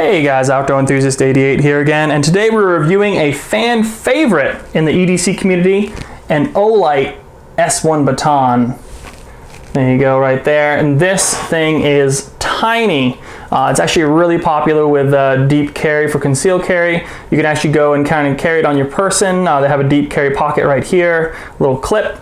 Hey guys, Outdoor Enthusiast 88 here again, and today we're reviewing a fan favorite in the EDC community, an Olight S1 Baton. There you go right there, and this thing is tiny. It's actually really popular with deep carry for concealed carry. You can actually go and kind of carry it on your person. They have a deep carry pocket right here, little clip.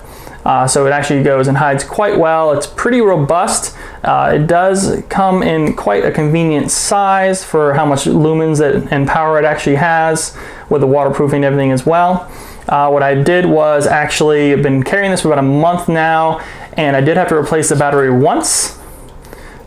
So it actually goes and hides quite well. It's pretty robust. It does come in quite a convenient size for how much lumens and power it actually has, with the waterproofing and everything as well. What I did was actually, I've been carrying this for about a month now, and I did have to replace the battery once.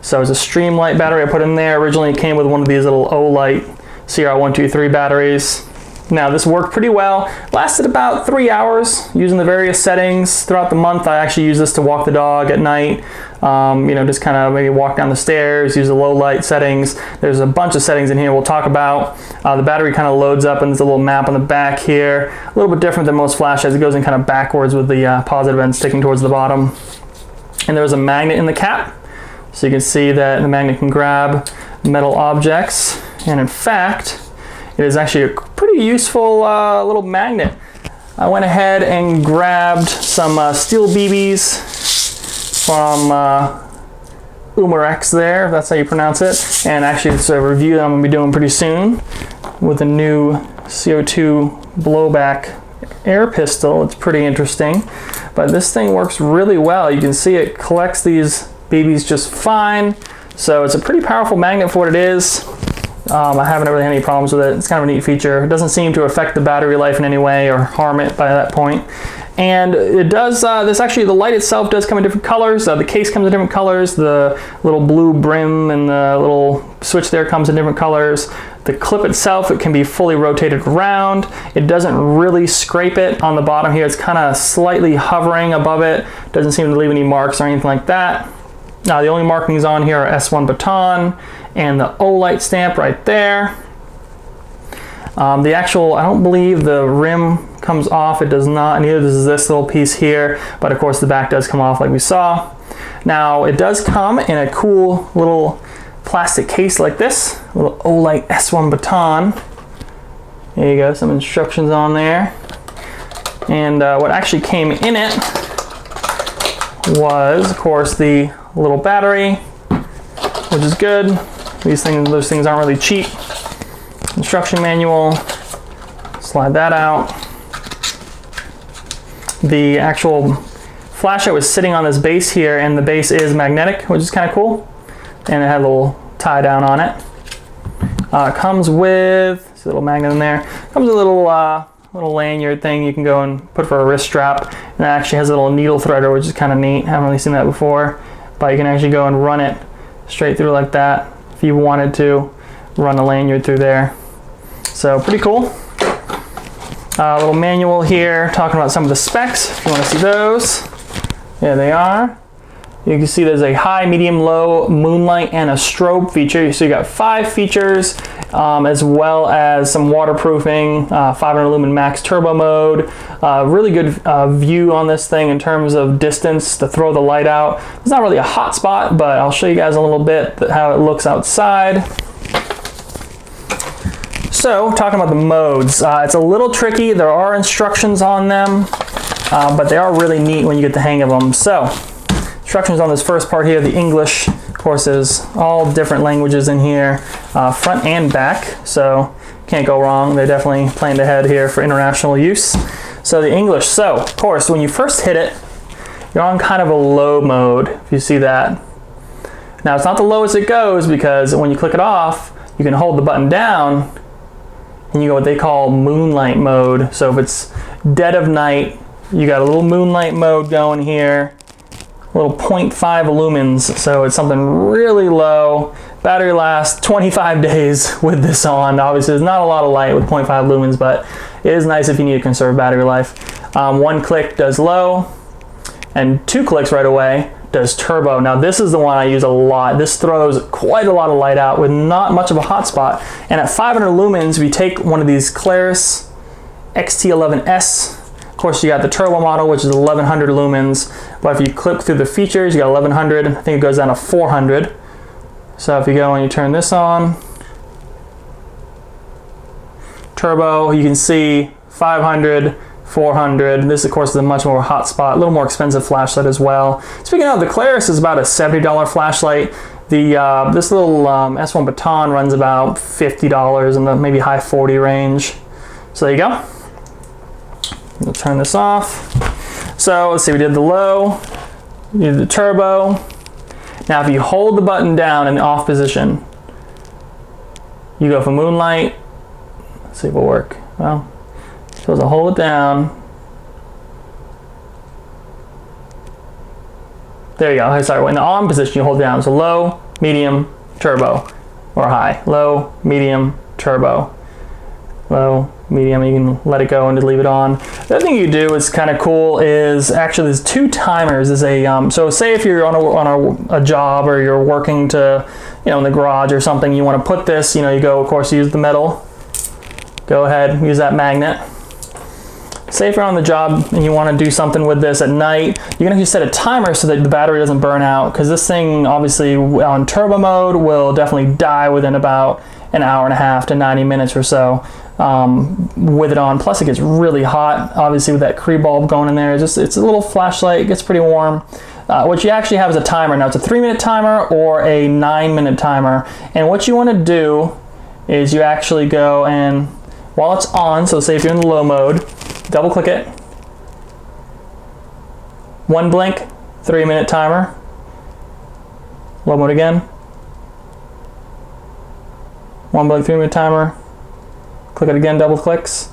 So it's a Streamlight battery I put in there. Originally it came with one of these little Olight CR123 batteries. Now this worked pretty well, lasted about 3 hours using the various settings throughout the month. I actually use this to walk the dog at night, you know, just kind of maybe walk down the stairs, use the low light settings. There's a bunch of settings in here we'll talk about. The battery kind of loads up and there's a little map on the back here. A little bit different than most flashlights. It goes in kind of backwards with the positive end sticking towards the bottom. And there's a magnet in the cap, so you can see that the magnet can grab metal objects, and in fact, it is actually a pretty useful little magnet. I went ahead and grabbed some steel BBs from Umarex there, if that's how you pronounce it. And actually it's a review that I'm gonna be doing pretty soon with a new CO2 blowback air pistol. It's pretty interesting. But this thing works really well. You can see it collects these BBs just fine. So it's a pretty powerful magnet for what it is. I haven't really had any problems with it. It's kind of a neat feature. It doesn't seem to affect the battery life in any way or harm it by that point. And it does, the light itself does come in different colors. The case comes in different colors. The little blue brim and the little switch there comes in different colors. The clip itself, it can be fully rotated around. It doesn't really scrape it on the bottom here. It's kind of slightly hovering above it. Doesn't seem to leave any marks or anything like that. Now the only markings on here are S1 Baton and the Olight stamp right there. The actual, I don't believe the rim comes off. It does not, neither does this little piece here, but of course the back does come off like we saw. Now it does come in a cool little plastic case like this, a little Olight S1 Baton. There you go, some instructions on there. And what actually came in it was, of course, the little battery, which is good. Those things aren't really cheap. Instruction manual, slide that out. The actual flashlight was sitting on this base here, and the base is magnetic, which is kind of cool. And it had a little tie down on it. It comes with, see a little magnet in there. Comes with a little lanyard thing you can go and put for a wrist strap. And it actually has a little needle threader, which is kind of neat. I haven't really seen that before. But you can actually go and run it straight through like that if you wanted to run a lanyard through there. So pretty cool. A little manual here talking about some of the specs if you want to see those. There they are. You can see there's a high, medium, low, moonlight, and a strobe feature. So you got 5 features, as well as some waterproofing, 500 lumen max turbo mode. Really good view on this thing in terms of distance to throw the light out. It's not really a hot spot, but I'll show you guys a little bit how it looks outside. So, talking about the modes, it's a little tricky. There are instructions on them, but they are really neat when you get the hang of them. So, instructions on this first part here, the English, of course, is all different languages in here, front and back, so can't go wrong. They definitely planned ahead here for international use. So the English, so of course, when you first hit it, you're on kind of a low mode, if you see that. Now it's not the lowest it goes, because when you click it off, you can hold the button down, and you go what they call moonlight mode. So if it's dead of night, you got a little moonlight mode going here. A little 0.5 lumens, so it's something really low. Battery lasts 25 days with this on. Obviously, there's not a lot of light with 0.5 lumens, but it is nice if you need to conserve battery life. 1 click does low, and 2 clicks right away does turbo. Now, this is the one I use a lot. This throws quite a lot of light out with not much of a hot spot. And at 500 lumens, we take one of these Claris XT11S. Of course, you got the turbo model, which is 1100 lumens, but if you click through the features, you got 1100. I think it goes down to 400. So if you go and you turn this on, turbo. You can see 500, 400. This, of course, is a much more hot spot, a little more expensive flashlight as well. Speaking of, the Claris is about a $70 flashlight. The this little S1 Baton runs about $50 in the maybe high 40 range. So there you go. We'll turn this off. So let's see, we did the low, we did the turbo. Now if you hold the button down in the off position, you go for moonlight. Let's see if it'll work. Well, you're supposed to hold it down. There you go. Sorry, in the on position you hold it down. So low, medium, turbo, or high. Low, medium, turbo. Low, medium, you can let it go and just leave it on. The other thing you do is kind of cool is actually there's two timers. There's a so say if you're on a job or you're working to, you know, in the garage or something, you want to put this, you know, you go, of course, use the metal. Go ahead, use that magnet. Say if you're on the job and you want to do something with this at night, you can actually set a timer so that the battery doesn't burn out, because this thing obviously on turbo mode will definitely die within about an hour and a half to 90 minutes or so with it on. Plus it gets really hot, obviously, with that Cree bulb going in there. It's a little flashlight, it gets pretty warm. What you actually have is a timer. Now it's a 3-minute timer or a 9-minute timer, and what you want to do is you actually go and while it's on, so say if you're in the low mode, double click it. 1 blink, 3-minute timer. Low mode again. 1 blink, 3-minute timer. Click it again, double clicks.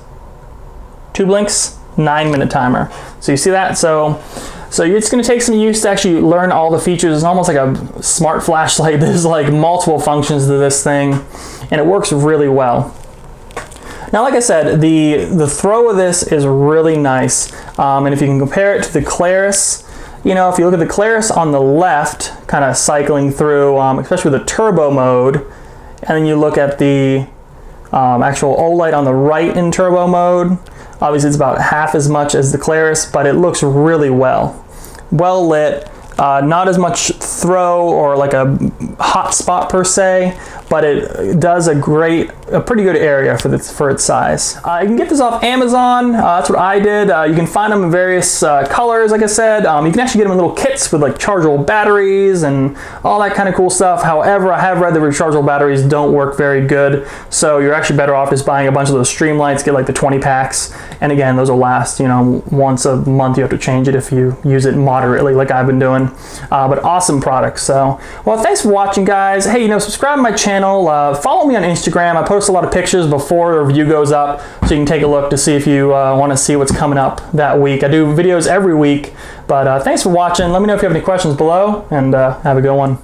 2 blinks, 9-minute timer. So you see that? So it's going to take some use to actually learn all the features. It's almost like a smart flashlight. There's like multiple functions to this thing, and it works really well. Now, like I said, the throw of this is really nice, and if you can compare it to the Claris, you know, if you look at the Claris on the left, kind of cycling through, especially with the turbo mode, and then you look at the actual Olight on the right in turbo mode, obviously it's about half as much as the Claris, but it looks really well lit. Not as much throw or like a hot spot per se, but it does a pretty good area for its size. You can get this off Amazon. That's what I did. You can find them in various colors, like I said. You can actually get them in little kits with like chargeable batteries and all that kind of cool stuff. However, I have read that rechargeable batteries don't work very good, so you're actually better off just buying a bunch of those Streamlights. Get like the 20 packs, and again, those will last, you know, once a month. You have to change it if you use it moderately, like I've been doing. But awesome products. So, well, thanks for watching, guys. Hey, you know, subscribe to my channel. Follow me on Instagram. I post a lot of pictures before the review goes up, so you can take a look to see if you want to see what's coming up that week. I do videos every week. But thanks for watching. Let me know if you have any questions below, and have a good one.